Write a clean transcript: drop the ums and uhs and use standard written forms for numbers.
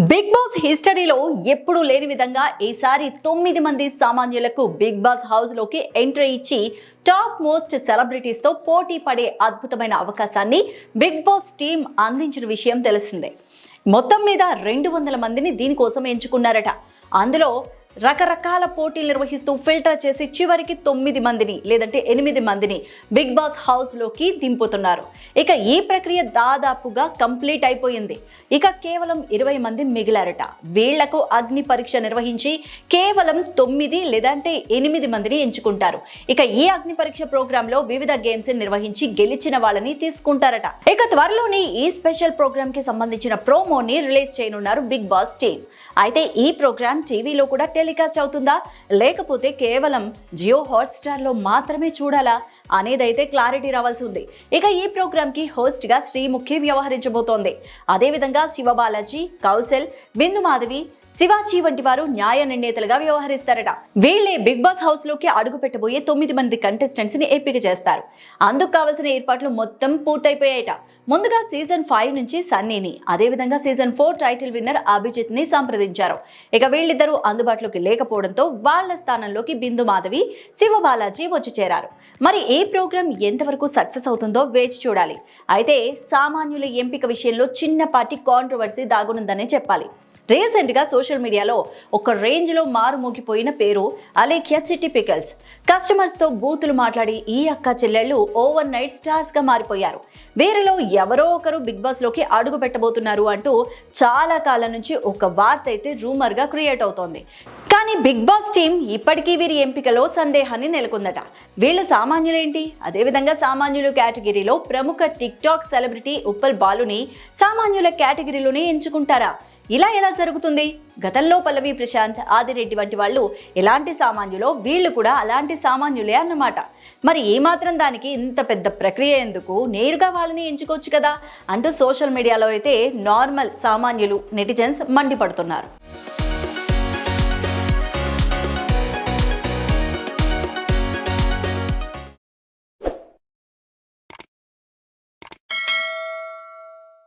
Big boss హిస్టరీలో ఎప్పుడూ లేని విధంగా ఈసారి 9 మంది సామాన్యులకు బిగ్ బాస్ హౌస్ లోకి ఎంట్రీ ఇచ్చి టాప్ మోస్ట్ సెలబ్రిటీస్ తో పోటీ పడే అద్భుతమైన అవకాశాన్ని బిగ్ బాస్ టీం అందించిన విషయం తెలిసిందే. మొత్తం మీద 200 మందిని దీనికోసం ఎంచుకున్నారట. అందులో రకరకాల పోటీలు నిర్వహిస్తూ ఫిల్టర్ చేసి చివరికి 9 మందిని లేదంటే 8 మందిని బిగ్ బాస్ హౌస్ లోకి దింపుతున్నారు. ఇక ఈ ప్రక్రియ దాదాపుగా కంప్లీట్ అయిపోయింది. ఇక కేవలం 20 మంది మిగిలారట. వీళ్లకు అగ్ని పరీక్ష నిర్వహించి కేవలం 9 లేదంటే 8 మందిని ఎంచుకుంటారు. ఇక ఈ అగ్ని పరీక్ష ప్రోగ్రామ్ లో వివిధ గేమ్స్ నిర్వహించి గెలిచిన వాళ్ళని తీసుకుంటారట. ఇక త్వరలోనే ఈ స్పెషల్ ప్రోగ్రామ్ కి సంబంధించిన ప్రోమోని రిలీజ్ చేయనున్నారు బిగ్ బాస్ టీమ్. అయితే ఈ ప్రోగ్రామ్ టీవీలో కూడా టెలికాస్ట్ అవుతుందా లేకపోతే కేవలం జియో హాట్స్టార్ లో మాత్రమే చూడాలా అనేదైతే క్లారిటీ రావాల్సి ఉంది. ఇక ఈ ప్రోగ్రామ్ కి హోస్ట్ గా శ్రీముఖి వ్యవహరించబోతోంది. అదేవిధంగా శివబాలాజీ, కౌశల్, బిందు మాధవి, శివాజీ వంటి వారు న్యాయ నిర్ణేతలుగా వ్యవహరిస్తారట. వీళ్ళే బిగ్ బాస్ హౌస్ లోకి అడుగు పెట్టబోయే 9 మంది కంటెస్టెంట్స్ ని ఎంపిక చేస్తారు. అందుకు కావాల్సిన ఏర్పాట్లు మొత్తం పూర్తయిపోయాయట. ముందుగా సీజన్ 5 నుంచి సన్నీని, అదేవిధంగా సీజన్ 4 టైటిల్ విన్నర్ అభిజిత్ ని సంప్రదించారు. ఇక వీళ్ళిద్దరూ అందుబాటులోకి లేకపోవడంతో వాళ్ళ స్థానంలోకి బిందు మాధవి, శివబాలాజీ వచ్చి చేరారు. మరి ఈ ప్రోగ్రామ్ ఎంతవరకు సక్సెస్ అవుతుందో వేచి చూడాలి. అయితే సామాన్యుల ఎంపిక విషయంలో చిన్నపాటి కాంట్రవర్సీ దాగునుందనే చెప్పాలి. రీసెంట్ గా సోషల్ మీడియాలో ఒక రేంజ్ లో మారుమోగిపోయిన పేరు అలేఖ్యా చిట్టి పికల్స్. కస్టమర్స్ తో బూతులు మాట్లాడి ఈ అక్క చెల్లెళ్ళు ఓవర్ నైట్ స్టార్స్ గా మారిపోయారు. వీరిలో ఎవరో ఒకరు బిగ్ బాస్ లోకి అడుగు పెట్టబోతున్నారు అంటూ చాలా కాలం నుంచి ఒక వార్త అయితే రూమర్ గా క్రియేట్ అవుతోంది. కానీ బిగ్ బాస్ టీం ఇప్పటికీ వీరి ఎంపికలో సందేహాన్ని నెలకొందట. వీళ్ళు సామాన్యులేంటి? అదేవిధంగా సామాన్యులు కేటగిరీలో ప్రముఖ టిక్ టాక్ సెలబ్రిటీ ఉప్పల్ బాలుని సామాన్యుల కేటగిరీలోనే ఎంచుకుంటారా? ఇలా ఎలా జరుగుతుంది? గతంలో పల్లవి ప్రశాంత్, ఆదిరెడ్డి వంటి వాళ్ళు ఎలాంటి సామాన్యులో వీళ్ళు కూడా అలాంటి సామాన్యులే అన్నమాట. మరి ఏమాత్రం దానికి ఇంత పెద్ద ప్రక్రియ ఎందుకు? నేరుగా వాళ్ళని ఎంచుకోవచ్చు కదా అంటూ సోషల్ మీడియాలో అయితే నార్మల్ సామాన్యులు నెటిజన్స్ మండిపడుతున్నారు.